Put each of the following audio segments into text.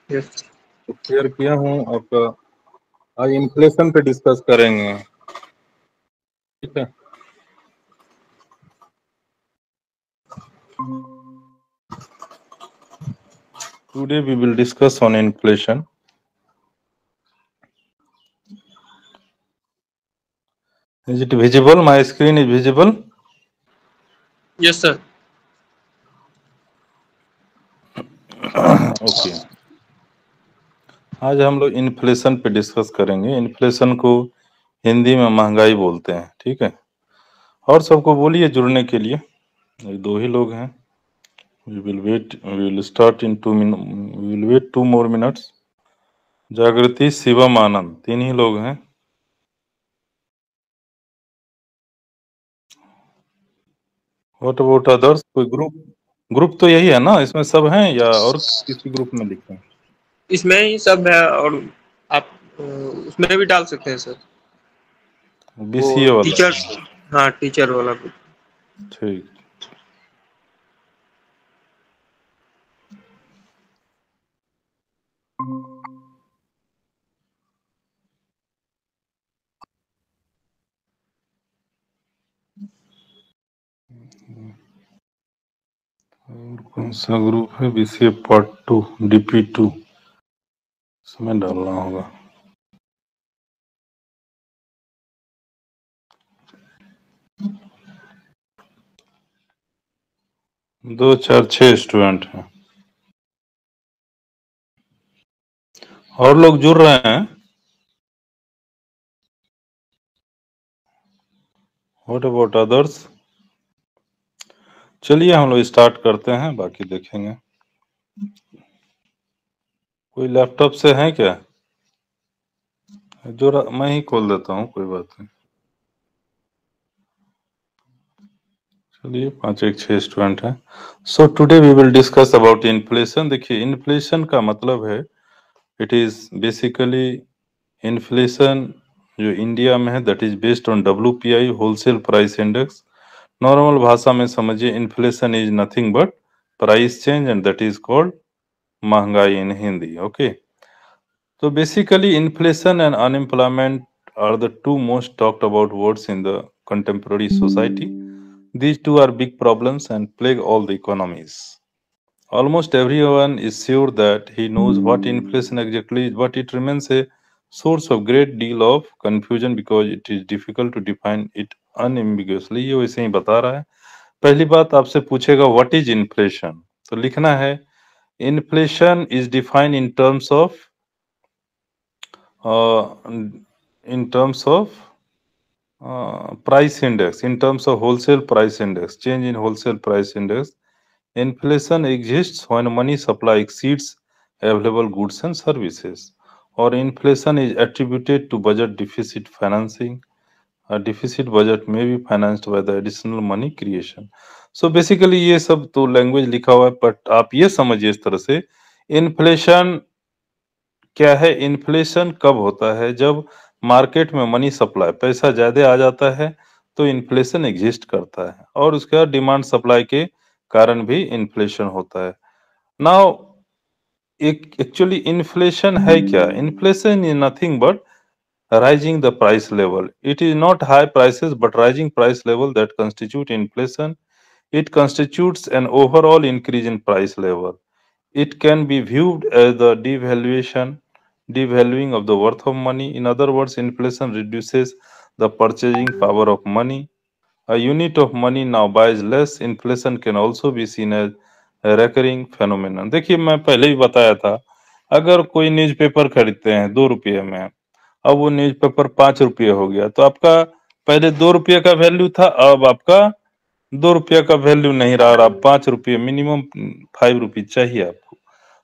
Yes. Share किया हूँ आपका। आज इन्फ्लेशन पे डिस्कस करेंगे, ठीक है। Today we will discuss on inflation. Is it visible? My screen is visible? Yes sir. Okay. आज हम लोग इन्फ्लेशन पे डिस्कस करेंगे। इन्फ्लेशन को हिंदी में महंगाई बोलते हैं, ठीक है। और सबको बोलिए जुड़ने के लिए। ये दो ही लोग हैं। We will wait. We will start in 2 minutes. We will wait 2 more minutes. जागृति, शिवम, आनंद, तीन ही लोग हैं। What about others? कोई ग्रुप तो यही है ना, इसमें सब हैं या और किसी ग्रुप में लिखे हैं? इसमें ही सब है और आप उसमें भी डाल सकते हैं सर। वो बीसीए वाला? टीचर, हाँ टीचर वाला भी। ठीक। और कौन सा ग्रुप है? बीसीए पार्ट 2, DP2, इसमें डालना होगा। 2 4 6 स्टूडेंट हैं। और लोग जुड़ रहे हैं? What about others? चलिए हम लोग स्टार्ट करते हैं, बाकी देखेंगे। कोई लैपटॉप से है क्या? जो मैं ही खोल देता हूँ, कोई बात नहीं। चलिए 5 1 6 स्टूडेंट हैं। So today we will discuss about inflation. देखिए, इन्फ्लेशन का मतलब है, इट इज बेसिकली इन्फ्लेशन जो इंडिया में है, that is based on WPI, wholesale price index. Normal भाषा में समझिए, inflation is nothing but price change and that is called महंगाई इन हिंदी, ओके। तो basically inflation and unemployment are the two most talked about words in the contemporary society. These two are big problems and plague all the economies. Almost everyone is sure that he knows what inflation exactly is, but it remains a source of great deal of confusion because it is difficult to define it unambiguously. ये वैसे ही बता रहा है। पहली बात आपसे पूछेगा what is inflation, तो लिखना है inflation is defined in terms of price index, in terms of wholesale price index, change in wholesale price index. Inflation exists when money supply exceeds available goods and services, or inflation is attributed to budget deficit financing. A deficit budget may be financed by the additional money creation. So basically ये सब तो language लिखा हुआ है, but आप ये समझिए इस तरह से, इन्फ्लेशन क्या है? इन्फ्लेशन कब होता है? जब मार्केट में मनी सप्लाई, पैसा ज्यादा आ जाता है तो इन्फ्लेशन एग्जिस्ट करता है, और उसके बाद डिमांड सप्लाई के कारण भी इन्फ्लेशन होता है। नाउ एक्चुअली इन्फ्लेशन है क्या? Inflation is nothing but rising the price level. It is not high prices but rising price level that constitute inflation. It constitutes an overall increase in price level. It can be viewed as the devaluing of the worth of money. In other words, inflation reduces the purchasing power of money. A unit of money now buys less. Inflation can also be seen as a recurring phenomenon. देखिए, मैं पहले ही बताया था, अगर कोई newspaper खरीदते हैं 2 रुपये में, अब वो न्यूज़पेपर 5 रुपये हो गया, तो आपका पहले 2 रुपये का वैल्यू था, अब आपका 2 रुपये का वैल्यू नहीं रहा, और आप 5 रुपये, मिनिमम 5 रुपये चाहिए आपको।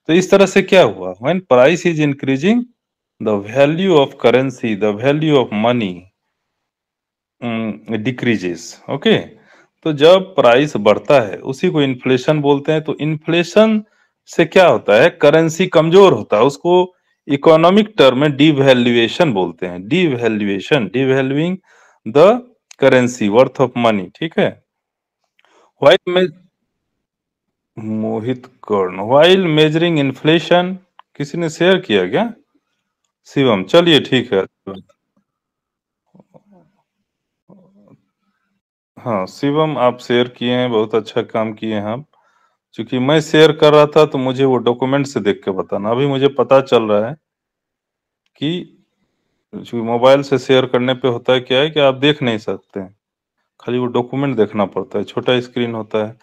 तो इस तरह से क्या हुआ? When price is increasing, the value of currency, the value of money decreases, okay. तो जब प्राइस बढ़ता है उसी को इन्फ्लेशन बोलते हैं। तो इन्फ्लेशन से क्या होता है? करेंसी कमजोर होता है, उसको इकोनॉमिक टर्म में डिवैल्यूएशन बोलते हैं। Devaluation, devaluing the currency, worth of money, ठीक है। व्हाइल में Mohit Karn, while measuring inflation, किसी ने शेयर किया क्या? शिवम, चलिए ठीक है। हाँ शिवम, आप शेयर किए हैं, बहुत अच्छा काम किए हैं आप। क्योंकि मैं शेयर कर रहा था तो मुझे वो डॉक्यूमेंट से देख के बताना। अभी मुझे पता चल रहा है कि जो मोबाइल से शेयर करने पे होता है क्या है कि आप देख नहीं सकते हैं, खाली वो डॉक्यूमेंट देखना पड़ता है, छोटा स्क्रीन होता है।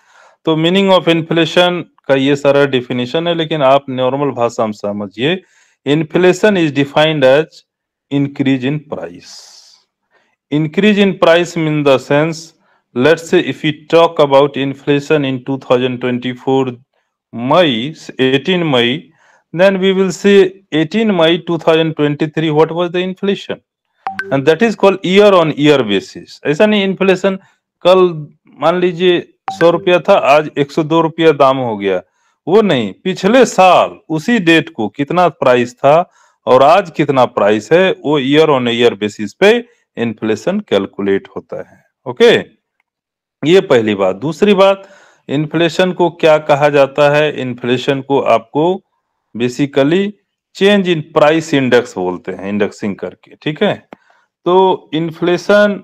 तो मीनिंग ऑफ इन्फ्लेशन का ये सारा डिफिनेशन है, लेकिन आप नॉर्मल भाषा में समझिए। Inflation is defined as increase in price. Increase in price mean the sense, let's say if we talk about inflation in 2024 May, 18 May, then we will see 18 May 2023 what was the inflation, and that is called year on year basis. ऐसा नहीं inflation कल मान लीजिए 100 रुपया था, आज 102 रुपया दाम हो गया, वो नहीं, पिछले साल उसी डेट को कितना प्राइस था और आज कितना प्राइस है, वो ईयर ऑन ईयर बेसिस पे इन्फ्लेशन कैलकुलेट होता है। ओके, ये पहली बात। दूसरी बात, इन्फ्लेशन को क्या कहा जाता है? इन्फ्लेशन को आपको basically change in price index बोलते हैं, इंडेक्सिंग करके, ठीक है। तो inflation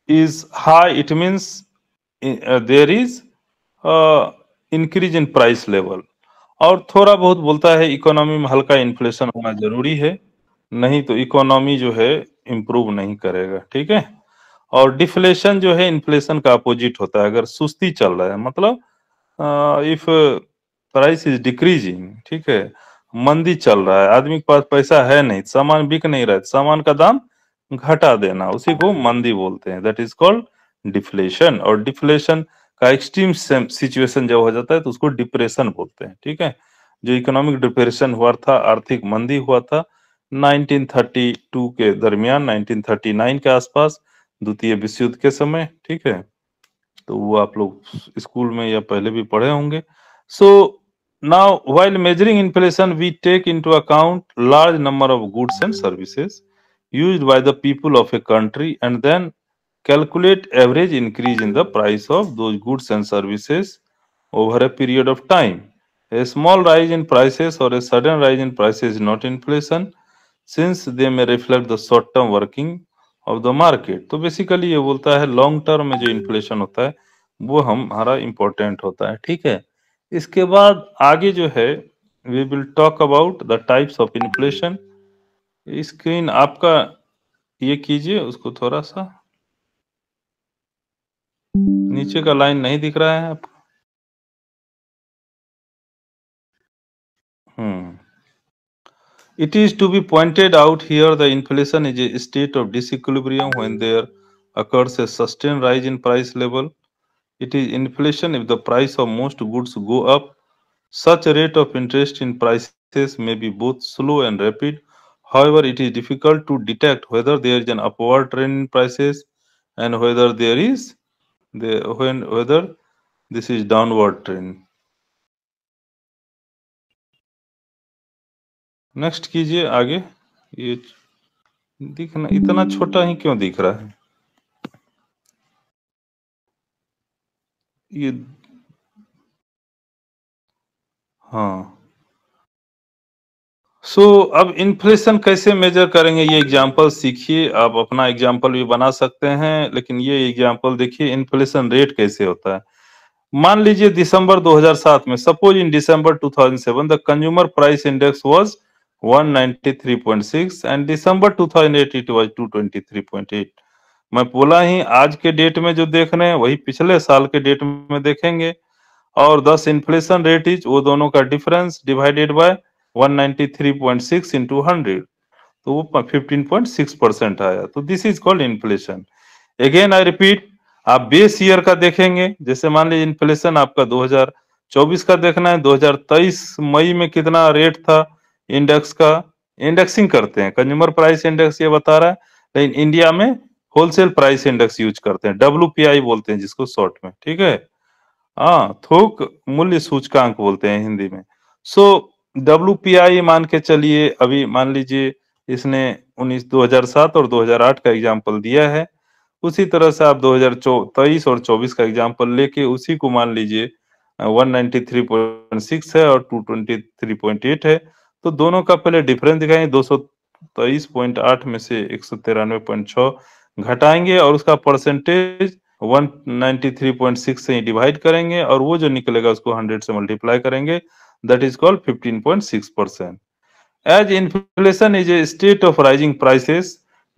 is high, it means there is increase in price level. और थोड़ा बहुत बोलता है इकोनॉमी में हल्का इन्फ्लेशन होना जरूरी है, नहीं तो इकोनॉमी जो है इम्प्रूव नहीं करेगा, ठीक है। और डिफ्लेशन जो है इन्फ्लेशन का अपोजिट होता है। अगर सुस्ती चल रहा है, मतलब इफ प्राइस इज डिक्रीजिंग, ठीक है, मंदी चल रहा है, आदमी के पास पैसा है नहीं, सामान बिक नहीं रहा है, सामान का दाम घटा देना, उसी को मंदी बोलते हैं, दैट इज कॉल्ड डिफ्लेशन। और डिफ्लेशन का एक्सट्रीम सिचुएशन जब हो जाता है तो उसको डिप्रेशन बोलते हैं, ठीक है। जो इकोनॉमिक डिप्रेशन हुआ था, आर्थिक मंदी हुआ था 1932 के दरमियान, 1939 के आसपास, द्वितीय विश्व युद्ध के समय, ठीक है। तो वो आप लोग स्कूल में या पहले भी पढ़े होंगे। So now while measuring inflation we take into account large number of goods and services used by the people of a country and then calculate average increase in the price of those goods and services over a period of time. A small rise in prices or a sudden rise in prices is not inflation since they may reflect the short term working of the market. तो basically ये बोलता है long term में जो inflation होता है वो हमारा इम्पोर्टेंट होता है, ठीक है। इसके बाद आगे जो है we will talk about the types of inflation. Screen आपका ये कीजिए, उसको थोड़ा सा नीचे का लाइन नहीं दिख रहा है आपको? It is to be pointed out here the inflation is a state of disequilibrium when there occurs a sustained rise in price level. It is inflation if the price of most goods go up. Such a rate of interest in prices may be both slow and rapid. However, it is difficult to detect whether there is an upward trend in prices and whether whether this is downward trend. Next कीजिए आगे। ये दिखना इतना छोटा ही क्यों दिख रहा है ये? हाँ, अब इन्फ्लेशन कैसे मेजर करेंगे, ये एग्जांपल सीखिए। आप अपना एग्जांपल भी बना सकते हैं, लेकिन ये एग्जांपल देखिए इन्फ्लेशन रेट कैसे होता है। मान लीजिए दिसंबर 2007 में, suppose in December 2007 the consumer price index was 193.6 and December 2008 it was 223.8। मैं बोला ही आज के डेट में जो देख रहे हैं वही पिछले साल के डेट में देखेंगे, और 10 इन्फ्लेशन रेट इज वो दोनों का डिफरेंस डिवाइडेड बाय 193.6 इंटू 100, तो वो 15.6% आया। तो this is called inflation. Again I repeat, आप बेस ईयर का देखेंगे, जैसे मान लीजिए इन्फ्लेशन आपका 2024 का देखना है, 2023 मई में कितना रेट था इंडेक्स का, इंडेक्सिंग करते हैं, कंज्यूमर प्राइस इंडेक्स ये बता रहा है, लेकिन इंडिया में होलसेल प्राइस इंडेक्स यूज करते हैं, WPI बोलते हैं जिसको शॉर्ट में, ठीक है। हाँ, थोक मूल्य सूचकांक बोलते हैं हिंदी में। WPI मान के चलिए, अभी मान लीजिए इसने 2007 और 2008 का एग्जाम्पल दिया है, उसी तरह से आप 2023 और 24 का एग्जाम्पल लेके उसी को मान लीजिए 193.6 है और 223.8 है, तो दोनों का पहले डिफरेंस दिखाएंगे, 223.8 में से 193.6 घटाएंगे और उसका परसेंटेज 193.6 से डिवाइड करेंगे और वो जो निकलेगा उसको 100 से मल्टीप्लाई करेंगे, that is called 15.6%. As inflation is a state of rising prices,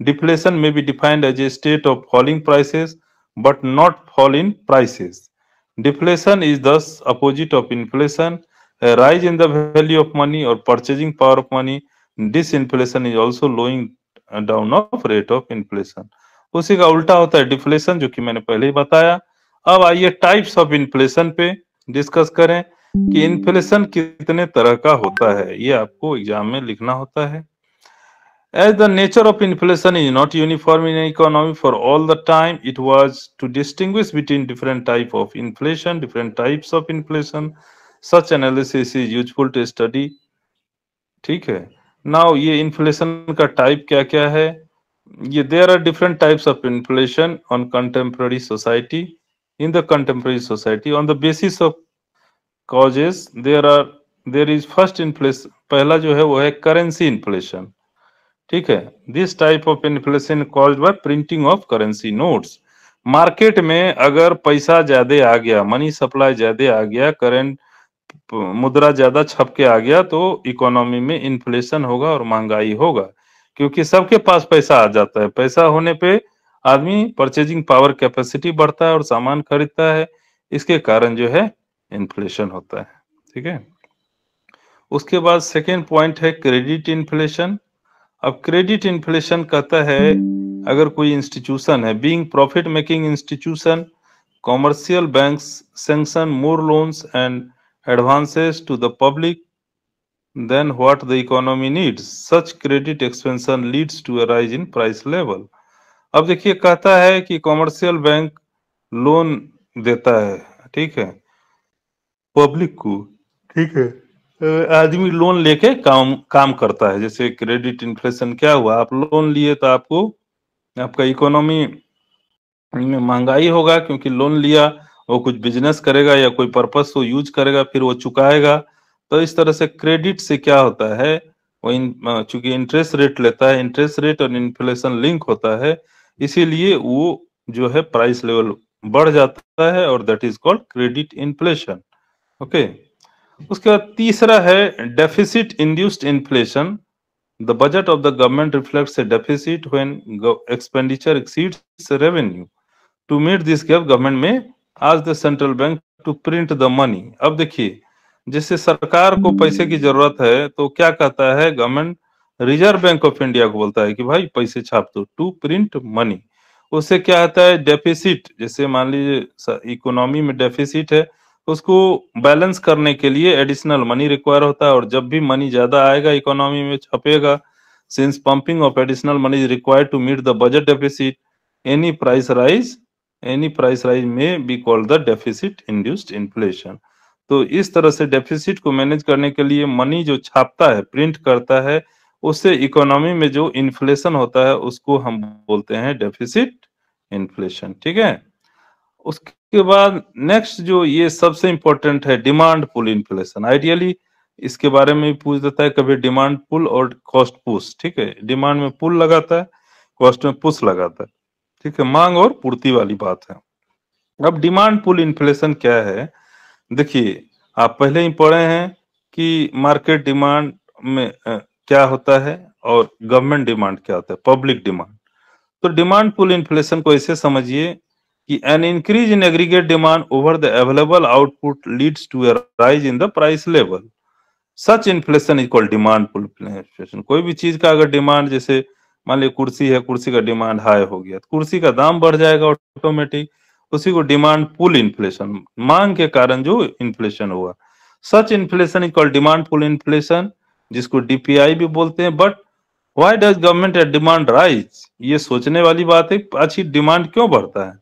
deflation may be defined as a state of falling prices but not fall in prices. Deflation is thus opposite of inflation, a rise in the value of money or purchasing power of money. Disinflation is also slowing down of rate of inflation. उसी का उल्टा होता है deflation, जो कि मैंने पहले ही बताया. अब आइए टाइप्स ऑफ इन्फ्लेशन पे डिस्कस करें कि इन्फ्लेशन कितने तरह का होता है. ये आपको एग्जाम में लिखना होता है. As the nature of inflation is not uniform in economy for all the time, it was to distinguish between different type of inflation, different types of inflation. Such analysis is useful to study. ठीक है. Now ये inflation का type क्या क्या है. ये there are different types of inflation on contemporary society. In the contemporary society on the basis of causes there is first inflation. पहला जो है वो है करेंसी इन्फ्लेशन. ठीक है. This type of inflation caused by printing of currency notes. Market में अगर पैसा ज्यादा आ गया, मनी सप्लाई ज्यादा आ गया, करंट मुद्रा ज्यादा छप के आ गया, तो इकोनॉमी में इन्फ्लेशन होगा और महंगाई होगा, क्योंकि सबके पास पैसा आ जाता है. पैसा होने पे आदमी परचेजिंग पावर कैपेसिटी बढ़ता है और सामान खरीदता है. इसके कारण जो है इन्फ्लेशन होता है. ठीक है. उसके बाद सेकेंड पॉइंट है क्रेडिट इन्फ्लेशन. अब क्रेडिट इन्फ्लेशन कहता है अगर कोई इंस्टीट्यूशन है, being profit making institution, commercial banks sanction more loans and advances to the public then what the economy needs, such credit expansion leads to a rise in price level. अब देखिए कहता है कि कॉमर्शियल बैंक लोन देता है, ठीक है, public को. ठीक है. आदमी लोन लेके काम करता है. जैसे क्रेडिट इन्फ्लेशन क्या हुआ, आप लोन लिए तो आपको आपका इकोनॉमी में महंगाई होगा, क्योंकि लोन लिया, वो कुछ बिजनेस करेगा या कोई पर्पस को यूज करेगा, फिर वो चुकाएगा. तो इस तरह से क्रेडिट से क्या होता है, वो चूंकि इंटरेस्ट रेट लेता है, इंटरेस्ट रेट और इन्फ्लेशन लिंक होता है, इसीलिए वो जो है प्राइस लेवल बढ़ जाता है और that is called credit inflation. Okay. उसके बाद तीसरा है deficit induced inflation. The budget of the government reflects a deficit when expenditure exceeds revenue. To meet this gap government may ask the central bank to print the money. अब देखिए, जैसे सरकार को पैसे की जरूरत है तो क्या कहता है government, reserve bank of India को बोलता है कि भाई पैसे छाप दो, टू प्रिंट मनी. उससे क्या आता है डेफिसिट. जैसे मान लीजिए इकोनॉमी में डेफिसिट है, उसको बैलेंस करने के लिए एडिशनल मनी रिक्वायर होता है, और जब भी मनी ज्यादा आएगा इकोनॉमी में छपेगा. Since pumping of additional money is required to meet the budget deficit, any price rise may be called the deficit induced inflation. तो इस तरह से डेफिसिट को मैनेज करने के लिए मनी जो छापता है, प्रिंट करता है, उससे इकोनॉमी में जो इन्फ्लेशन होता है उसको हम बोलते हैं डेफिसिट इन्फ्लेशन. ठीक है. उसके बाद नेक्स्ट जो ये सबसे इंपॉर्टेंट है डिमांड पुल इन्फ्लेशन. आइडियली इसके बारे में भी पूछ देता है कभी, डिमांड पुल और कॉस्ट पुश. ठीक है. डिमांड में पुल लगाता है, कॉस्ट में पुश लगाता है. ठीक है. मांग और पूर्ति वाली बात है. अब डिमांड पुल इन्फ्लेशन क्या है, देखिए आप पहले ही पढ़े हैं कि मार्केट डिमांड में क्या होता है और गवर्नमेंट डिमांड क्या होता है, पब्लिक डिमांड. तो डिमांड पुल इन्फ्लेशन को ऐसे समझिए कि an increase in aggregate demand over the available output leads to a rise in the price level. Such inflation is called demand pull inflation. कोई भी चीज का अगर डिमांड, जैसे मान लीजिए कुर्सी है, कुर्सी का डिमांड हाई हो गया तो कुर्सी का दाम बढ़ जाएगा ऑटोमेटिक, उसी को डिमांड पुल इन्फ्लेशन, मांग के कारण जो इन्फ्लेशन हुआ. Such inflation is called demand pull inflation, जिसको डीपीआई भी बोलते हैं. But why does government at demand rise, ये सोचने वाली बात है, अच्छी डिमांड क्यों बढ़ता है.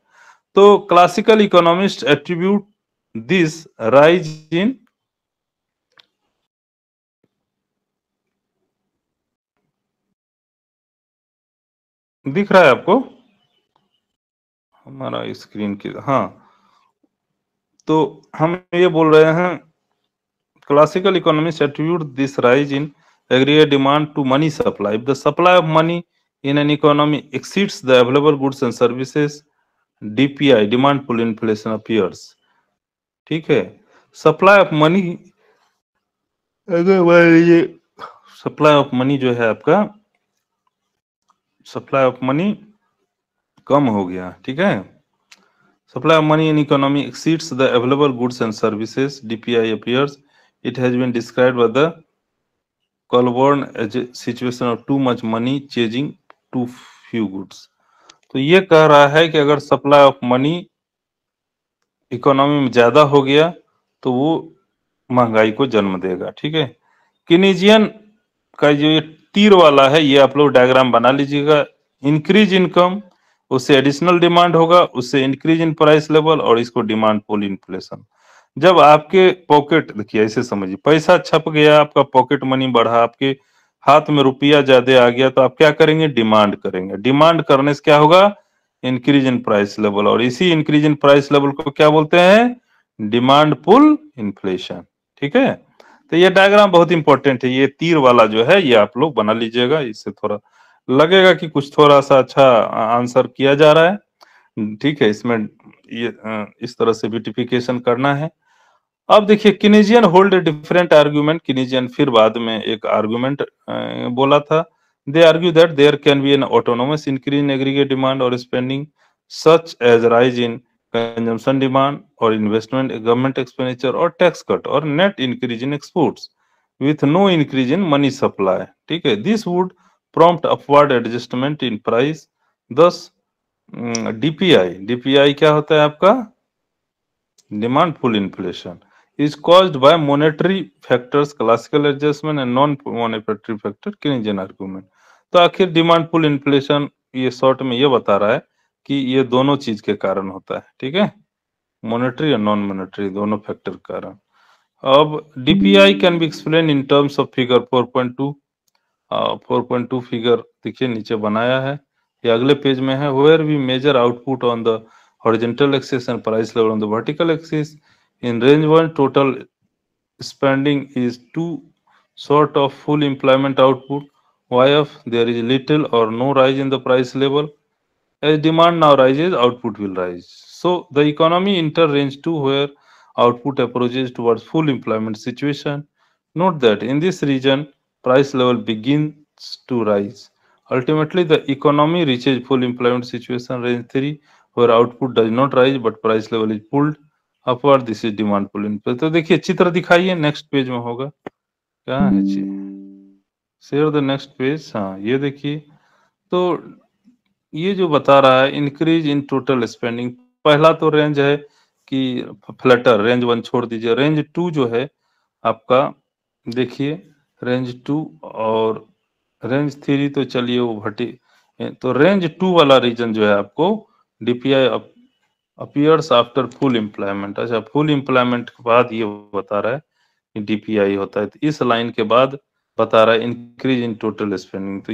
तो classical economist attribute this rise in, दिख रहा है आपको हमारा स्क्रीन की, हाँ. तो हम ये बोल रहे हैं classical economist attribute this rise in aggregate demand to money supply. If the supply of money in an economy exceeds the available goods and services, DPI, demand pull inflation appears. ठीक है, सप्लाई ऑफ मनी, अगर मान लीजिए supply of money जो है आपका, supply of money कम हो गया, ठीक है, supply of money in economy exceeds the available goods and services, DPI appears. It has been described by the Colburn as a situation of too much money chasing too few goods. तो ये कह रहा है कि अगर supply of money economy में ज्यादा हो गया तो वो महंगाई को जन्म देगा, ठीक है। किनीजियन का जो ये तीर वाला है, ये आप लोग डायग्राम बना लीजिएगा। इंक्रीज इनकम, उससे एडिशनल डिमांड होगा, उससे इंक्रीज इन प्राइस लेवल, और इसको डिमांड पुल इन्फ्लेशन। जब आपके पॉकेट, देखिए ऐसे समझिए, पैसा छप गया, आपका पॉकेट मनी बढ़ा, आपके हाथ में रुपया ज्यादा आ गया, तो आप क्या करेंगे? डिमांड करेंगे। डिमांड करने से क्या होगा? इंक्रीज इन प्राइस लेवल, और इसी इंक्रीज इन प्राइस लेवल को क्या बोलते हैं? डिमांड पुल इन्फ्लेशन, ठीक है। तो ये डायग्राम बहुत इंपॉर्टेंट है, ये तीर वाला जो है ये आप लोग बना लीजिएगा, इससे थोड़ा लगेगा कि कुछ थोड़ा सा अच्छा आंसर किया जा रहा है, ठीक है। इसमें ये इस तरह से ब्यूटिफिकेशन करना है। अब देखिए, Keynesian hold different argument. Keynesian फिर बाद में एक आर्ग्यूमेंट बोला था। They argue that there can be an autonomous increase in aggregate demand और spending such as rise in consumption demand और इन्वेस्टमेंट, गवर्नमेंट एक्सपेंडिचर और टैक्स कट और net increase in exports with no increase in money supply, ठीक है। This would prompt upward adjustment in price, thus DPI, DPI क्या होता है आपका? Demand pull inflation is caused by monetary factors, classical adjustment and non-monetary factor, Keynesian argument। तो आखिर demand pull inflation ये short में ये बता रहा है कि ये दोनों चीज के कारण होता है, ठीक है, मॉनेटरी और नॉन मॉनेटरी दोनों फैक्टर के कारण। अब DPI can be explain in terms of figure 4.2। 4.2 figure देखिए नीचे बनाया है, ये अगले पेज में है। Where we measure output on the horizontal axis and price level on the vertical axis. In range 1 total spending is too short of full employment output. YF there is little or no rise in the price level. As demand now rises, output will rise. So the economy enter range 2 where output approaches towards full employment situation. Note that in this region, price level begins to rise. Ultimately, the economy reaches full employment situation range 3 where output does not rise but price level is pulled upward. This is demand pull in. तो देखिए चित्र दिखाइए, next page में होगा। क्या है जी? Share the next page. हाँ, ये देखिए, तो ये जो बता रहा है इंक्रीज इन टोटल स्पेंडिंग, पहला तो रेंज है कि फ्लैटर, रेंज 1 छोड़ दीजिए, रेंज 2 जो है आपका, देखिए रेंज 2 और रेंज 3 तो चलिए वो भटी, तो रेंज 2 वाला रीजन जो है आपको DPI appears after full employment. अच्छा, फुल एम्प्लॉयमेंट के बाद ये बता रहा है कि DPI होता है, तो इस लाइन के बाद बता रहा है इंक्रीज इन टोटल स्पेंडिंग। तो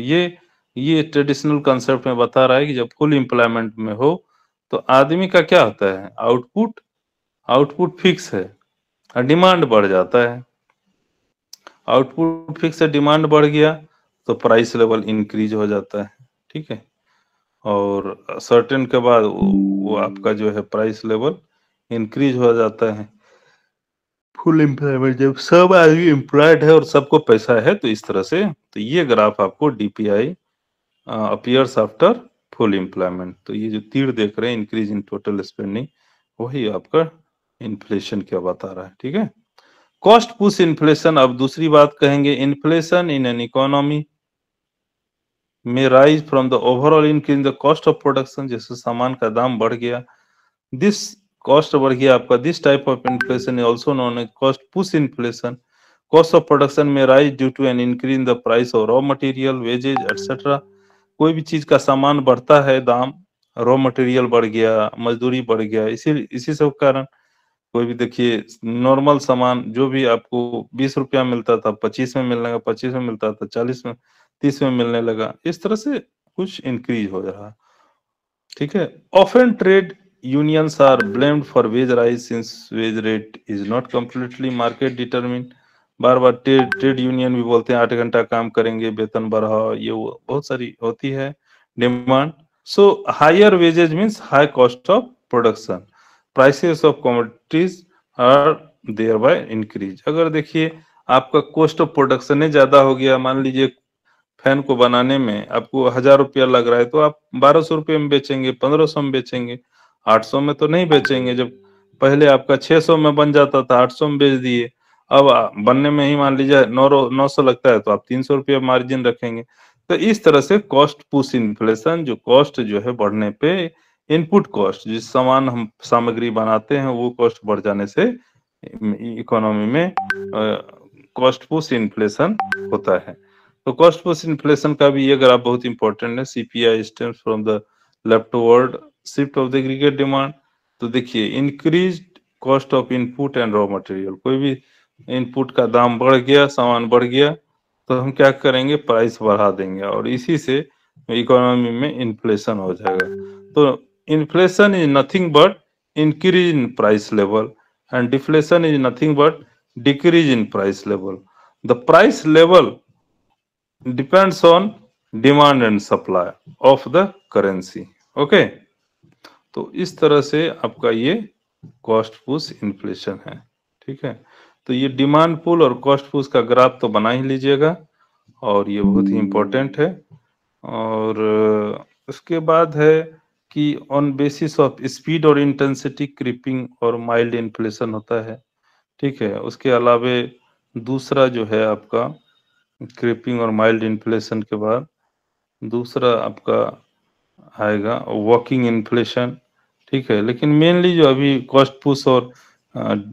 ये ट्रेडिशनल कंसेप्ट में बता रहा है कि जब फुल एम्प्लॉयमेंट में हो तो आदमी का क्या होता है? आउटपुट फिक्स है और डिमांड बढ़ जाता है। आउटपुट फिक्स है, डिमांड बढ़ गया तो प्राइस लेवल इंक्रीज हो जाता है, ठीक है। और सर्टेन के बाद वो आपका जो है प्राइस लेवल इंक्रीज हो जाता है। फुल एम्प्लॉयमेंट जब सब आदमी एम्प्लॉयड है और सबको पैसा है, तो इस तरह से, तो ये ग्राफ आपको DPI appears after full employment. तो ये जो तीर देख रहे हैं इंक्रीज इन टोटल स्पेंडिंग, वही आपका इन्फ्लेशन क्या बता रहा है, ठीक है। कॉस्ट पुश इन्फ्लेशन, अब दूसरी बात कहेंगे, इन्फ्लेशन इन एन इकोनॉमी में rise from the overall increase in the cost of production, जैसे सामान का दाम बढ़ गया, दिस कॉस्ट बढ़ गया आपका, this type of inflation is also known as cost push inflation. Cost of production में rise due to an increase in the price of raw material, wages etcetera. कोई भी चीज का सामान बढ़ता है दाम, रॉ मटेरियल बढ़ गया, मजदूरी बढ़ गया, इसी सब कारण। कोई भी देखिए नॉर्मल सामान जो भी आपको 20 रुपया मिलता था 25 में मिलने लगा, 25 में मिलता था 40 में, 30 में मिलने लगा, इस तरह से कुछ इंक्रीज हो रहा है, ठीक है। Often trade unions are blamed for wage rise since wage rate is not completely market determined, bar bar trade union भी बोलते हैं 8 घंटा काम करेंगे, वेतन बढ़ाओ, ये वो बहुत सारी होती है demand. So higher wages means high cost of production, prices of commodities are there by increase. अगर देखिए आपका कॉस्ट ऑफ प्रोडक्शन ही ज्यादा हो गया, मान लीजिए फैन को बनाने में आपको 1000 रुपया लग रहा है, तो आप 1200 रुपये में बेचेंगे, 1500 में बेचेंगे, 800 में तो नहीं बेचेंगे। जब पहले आपका 600 में बन जाता था, 800 में बेच दिए, अब बनने में ही मान लीजिए 900 लगता है, तो आप 300 रुपया मार्जिन रखेंगे। तो इस तरह से कॉस्ट पुश इन्फ्लेशन, जो कॉस्ट जो है बढ़ने पे, इनपुट कॉस्ट, जिस सामान हम सामग्री बनाते हैं वो कॉस्ट बढ़ जाने से इकोनॉमी में कॉस्ट पुश इन्फ्लेशन होता है। तो कॉस्ट पुश इन्फ्लेशन का भी ये ग्राफ बहुत इंपॉर्टेंट है। CPI stems from the leftward shift of the aggregate demand. तो देखिए increase cost of input and raw material, कोई भी इनपुट का दाम बढ़ गया, सामान बढ़ गया, तो हम क्या करेंगे, प्राइस बढ़ा देंगे, और इसी से इकोनॉमी में इन्फ्लेशन हो जाएगा। तो inflation is nothing but increase in price level and deflation is nothing but decrease in price level. The price level depends on demand and supply of the currency. Okay, तो इस तरह से आपका ये कॉस्ट पुश इन्फ्लेशन है। ठीक है, तो ये डिमांड पुल और कॉस्ट पुश का ग्राफ तो बना ही लीजिएगा, और ये बहुत ही इंपॉर्टेंट है। और उसके बाद है कि ऑन बेसिस ऑफ स्पीड और इंटेंसिटी क्रीपिंग और माइल्ड इन्फ्लेशन होता है। ठीक है, उसके अलावे दूसरा जो है आपका क्रीपिंग और माइल्ड इन्फ्लेशन के बाद दूसरा आपका आएगा वर्किंग इन्फ्लेशन। ठीक है, लेकिन मेनली जो अभी कॉस्ट पुश और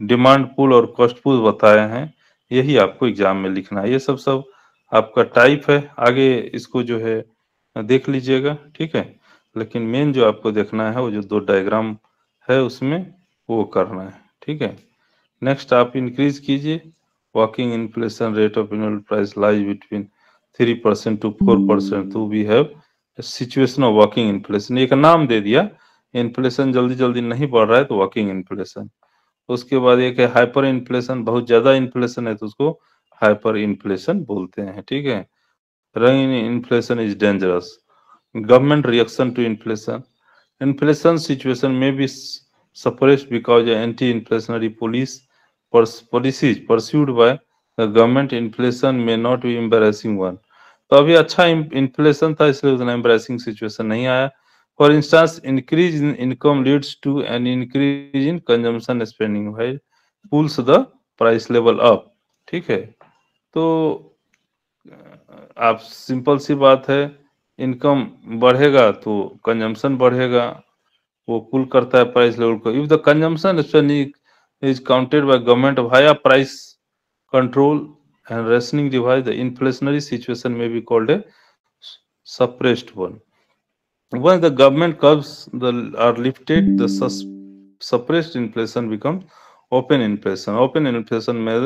डिमांड पुल और कॉस्ट पुश बताए हैं, यही आपको एग्जाम में लिखना है। ये सब सब आपका टाइप है, आगे इसको जो है देख लीजिएगा। ठीक है, लेकिन मेन जो आपको देखना है वो जो दो डायग्राम है उसमें वो करना है। ठीक है, नेक्स्ट आप इंक्रीज कीजिए। Working inflation rate of annual price lies between 3% to 4%। तो we have situation of working inflation, एक नाम दे दिया, इन्फ्लेशन जल्दी जल्दी नहीं बढ़ रहा है तो वर्किंग इन्फ्लेशन। उसके बाद एक है हाइपर इन्फ्लेशन, बहुत ज्यादा इन्फ्लेशन है तो उसको हाइपर इन्फ्लेशन बोलते हैं। ठीक है, running inflation is dangerous. Government reaction to inflation, inflation situation में भी suppressed because anti-inflationary policies pursued by the government, inflation may not be embarrassing one। तो अभी अच्छा इन्फ्लेशन था इसलिए उतना एम्बरेसिंग सिचुएशन नहीं आया। For instance increase in income leads to an increase in consumption spending, भाई pulls the price level up. ठीक है, तो आप सिंपल सी बात है, इनकम बढ़ेगा तो कंजम्पशन बढ़ेगा, वो पुल करता है प्राइस लेवल को। If the consumption spending is counted by government via price control and rationing device, the inflationary situation may be called a suppressed one. Once the government curbs are lifted, the suppressed inflation becomes open inflation. Open inflation may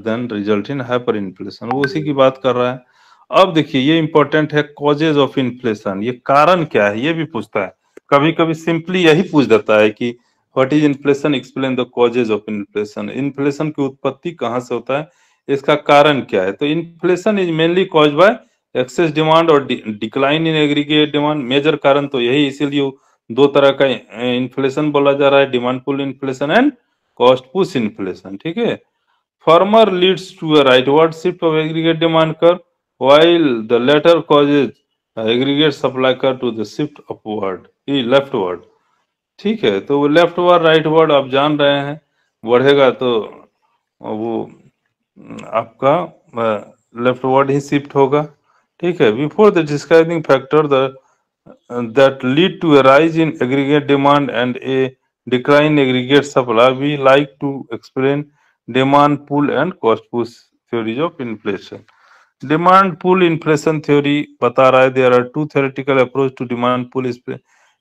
then result in hyperinflation। वो उसी की बात कर रहा है। अब देखिए ये इंपॉर्टेंट है, कॉजेज ऑफ इन्फ्लेशन, ये कारण क्या है ये भी पूछता है। कभी कभी सिंपली यही पूछ देता है कि what is inflation, explain the causes of inflation. Inflation की उत्पत्ति कहाँ से होता है, इसका कारण क्या है। तो inflation is mainly cause by excess demand और decline in aggregate demand. Major कारण तो यही, इसीलिए दो तरह का इन्फ्लेशन बोला जा रहा है, demand pull inflation and cost push inflation. ठीक है, former leads to a rightward shift of aggregate demand curve while the latter causes aggregate supply curve to the shift upward, leftward। ठीक है, तो वो लेफ्टवर्ड राइटवर्ड आप जान रहे हैं, बढ़ेगा तो वो आपका लेफ्टवर्ड ही शिफ्ट होगा। ठीक है, before the describing factor the that lead to a rise in aggregate demand and a decline in aggregate supply, we like to explain demand pull and cost push theories of inflation। Demand pull inflation theory बता रहा है, there are two theoretical approach to demand pull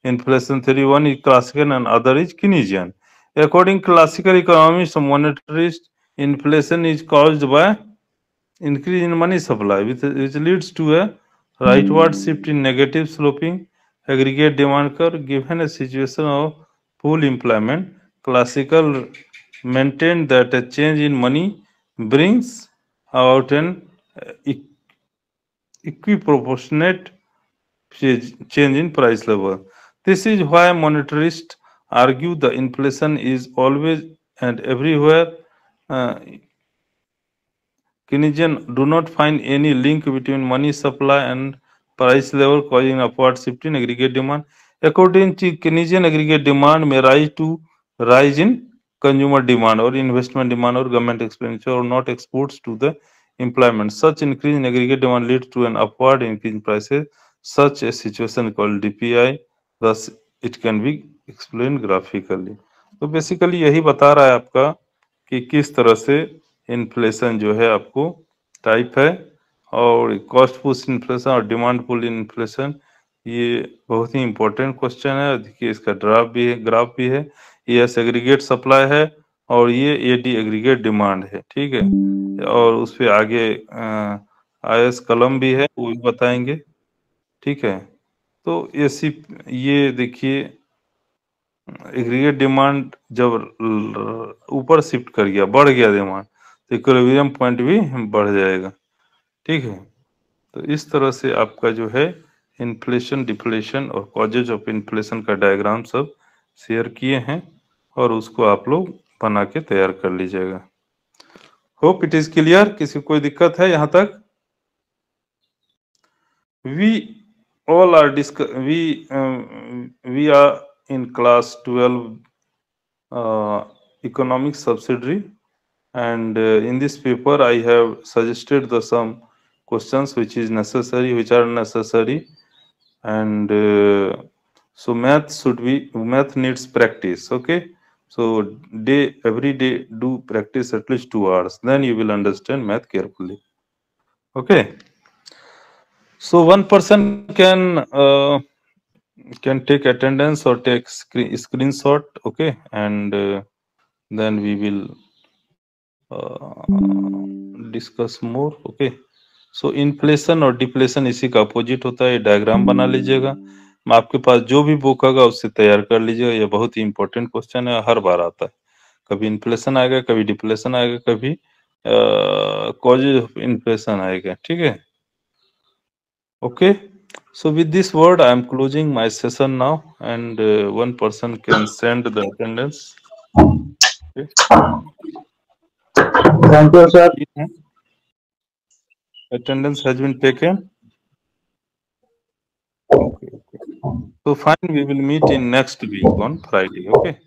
inflation theory, one is classical and other is Keynesian. According classical economist monetarist, inflation is caused by increase in money supply which leads to a rightward shift in negative sloping aggregate demand curve given a situation of full employment। Classical maintained that a change in money brings about an equiproportionate change in price level. This is why monetarists argue the inflation is always and everywhere. Keynesians do not find any link between money supply and price level causing upward shift in aggregate demand. According to Keynesian, aggregate demand may rise in consumer demand or investment demand or government expenditure or not exports to the employment. Such increase in aggregate demand leads to an upward increase in prices. Such a situation called DPI. Thus, it can be explained graphically. तो basically यही बता रहा है आपका कि किस तरह से इन्फ्लेशन जो है आपको टाइप है और कॉस्ट पुश इन्फ्लेशन और डिमांड पुल इन्फ्लेशन ये बहुत ही इंपॉर्टेंट क्वेश्चन है। देखिए इसका ग्राफ भी है। ये एग्रीगेट सप्लाई है और ये एडी एग्रीगेट डिमांड है, ठीक है। और उस पे आगे आईएस कलम भी है, वो भी बताएंगे, ठीक है। तो ये देखिए एग्रीगेट डिमांड जब ऊपर शिफ्ट कर गया, बढ़ गया डिमांड, तो इक्विलिब्रियम पॉइंट भी बढ़ जाएगा, ठीक है। तो इस तरह से आपका जो है इन्फ्लेशन, डिफ्लेशन और कॉजेज ऑफ इन्फ्लेशन का डायग्राम सब शेयर किए हैं और उसको आप लोग बना के तैयार कर लीजिएगा। Hope it is clear. किसी को कोई दिक्कत है यहाँ तक? We all are we are in class 12 economics subsidiary, and in this paper I have suggested some questions which are necessary, and so math needs practice. Okay, so every day do practice at least 2 hours, then you will understand math carefully. Okay, so one person can take attendance or take screenshot, okay, and then we will discuss more. Okay, so inflation और deflation इसी का opposite होता है। Diagram बना लीजिएगा। आपके पास जो भी बुक होगा उससे तैयार कर लीजिएगा। ये बहुत ही इंपॉर्टेंट क्वेश्चन है, हर बार आता है। कभी इन्फ्लेशन आएगा, कभी डिफ्लेशन आएगा, कभी कॉजेज ऑफ इन्फ्लेशन आएगा, ठीक है। Okay, so with this word, I am closing my session now, and one person can send the attendance. Okay. Thank you, sir. Attendance has been taken. Okay. So fine, we will meet in next week on Friday. Okay.